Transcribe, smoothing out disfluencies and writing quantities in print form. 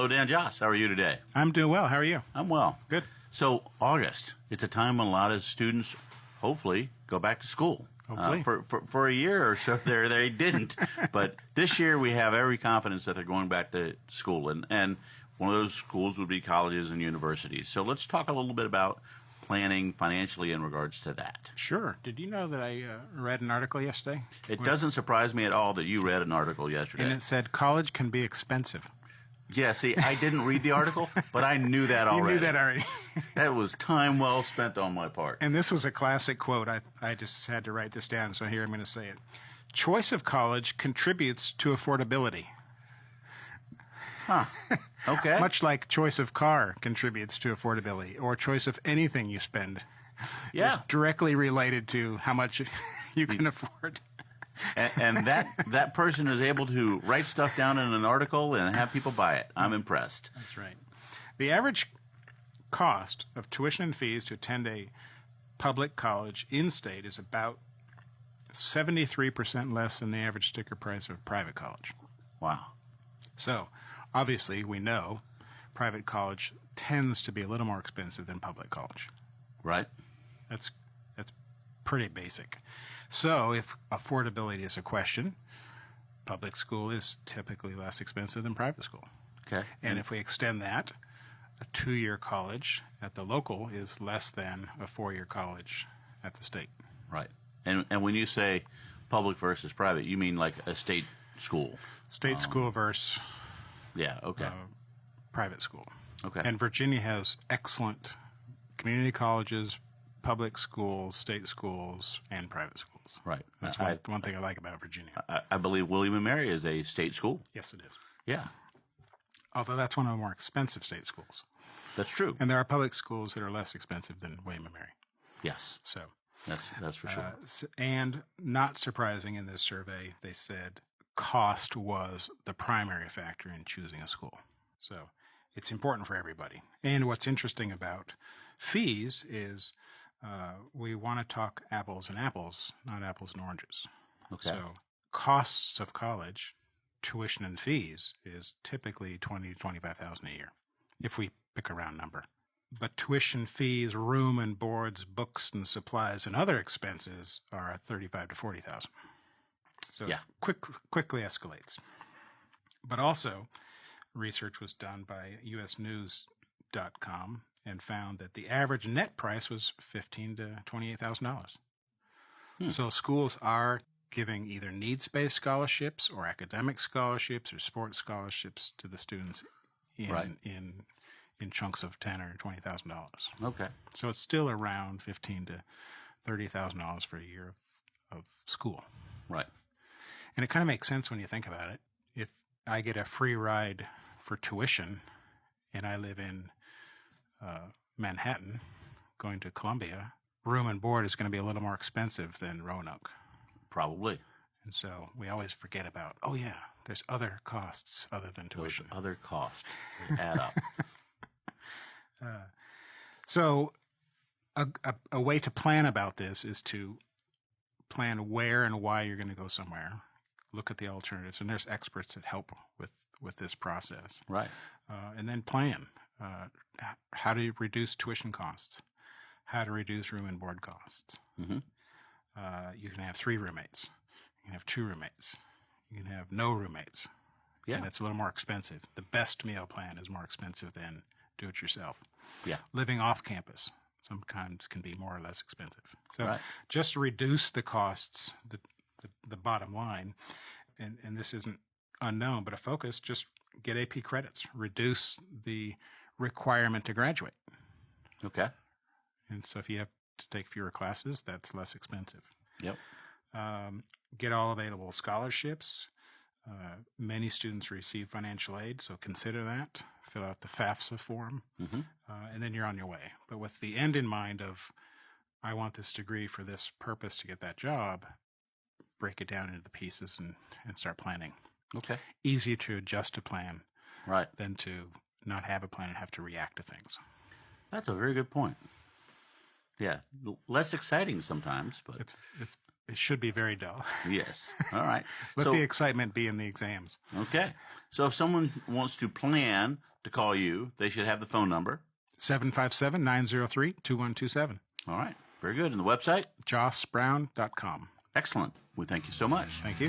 Hello, Dan Joss. How are you today? I'm doing well. How are you? I'm well. Good. So, August, it's a time when a lot of students hopefully go back to school. Hopefully. For a year or so there, they didn't. But this year we have every confidence that they're going back to school. And one of those schools would be colleges and universities. So let's talk a little bit about planning financially in regards to that. Sure. Did you know that I read an article yesterday? It doesn't surprise me at all that you read an article yesterday. And it said college can be expensive. Yeah, see, I didn't read the article, but I knew that already. You knew that already. That was time well spent on my part. And this was a classic quote. I just had to write this down, so here I'm going to say it. Choice of college contributes to affordability. Huh. Okay. Much like choice of car contributes to affordability, or choice of anything you spend is directly related to how much you can afford. And that person is able to write stuff down in an article and have people buy it. I'm impressed. That's right. The average cost of tuition and fees to attend a public college in-state is about 73% less than the average sticker price of a private college. Wow. So, obviously, we know private college tends to be a little more expensive than public college. Right. That's pretty basic. So, if affordability is a question, public school is typically less expensive than private school. Okay. And if we extend that, a 2-year college at the local is less than a 4-year college at the state. Right. And when you say public versus private, you mean like a state school? State school versus Yeah, okay. Private school. Okay. And Virginia has excellent community colleges, public schools, state schools, and private schools. Right. That's one thing I like about Virginia. I believe William & Mary is a state school. Yes, it is. Yeah, Although that's one of the more expensive state schools. that's true. And there are public schools that are less expensive than William & Mary. Yes, So, that's for sure. and not surprising in this survey, they said cost was the primary factor in choosing a school. So it's important for everybody. And what's interesting about fees is we want to talk apples and apples, not apples and oranges. Okay. So costs of college, tuition and fees is typically $20,000 to $25,000 a year, if we pick a round number. But tuition fees, room and boards, books and supplies, and other expenses are $35,000 to $40,000. So Yeah. quickly escalates. But also, research was done by usnews.com and found that the average net price was $15,000 to $28,000. So schools are giving either needs-based scholarships or academic scholarships or sports scholarships to the students in chunks of $10,000 or $20,000. Okay. So it's still around $15,000 to $30,000 for a year of school. Right. And it kind of makes sense when you think about it. If I get a free ride for tuition and I live in Manhattan going to Columbia, room and board is going to be a little more expensive than Roanoke. Probably. And so we always forget about, there's other costs other than tuition. Those other costs add up. So a way to plan about this is to plan where and why you're going to go somewhere. Look at the alternatives, and there's experts that help with this process. Right. And then plan how to reduce tuition costs, how to reduce room and board costs. Mm-hmm. You can have 3 roommates. You can have 2 roommates. You can have no roommates. Yeah. And it's a little more expensive. The best meal plan is more expensive than do-it-yourself. Yeah. Living off campus sometimes can be more or less expensive. So Right. just reduce the costs, the bottom line, and this isn't unknown, but a focus, just get AP credits. Reduce the requirement to graduate. Okay. And so if you have to take fewer classes, that's less expensive. Yep. Get all available scholarships. Many students receive financial aid, so consider that. Fill out the FAFSA form, and then you're on your way. But with the end in mind of, I want this degree for this purpose to get that job, break it down into the pieces and start planning. Okay. Easier to adjust a plan Right. than to not have a plan and have to react to things. That's a very good point. Yeah. Less exciting sometimes, but It should be very dull. yes. All right. Let the excitement be in the exams. Okay. So if someone wants to plan to call you, they should have the phone number. 757-903-2127. All right. Very good. And the website? jossbrown.com. Excellent. We thank you so much. Thank you.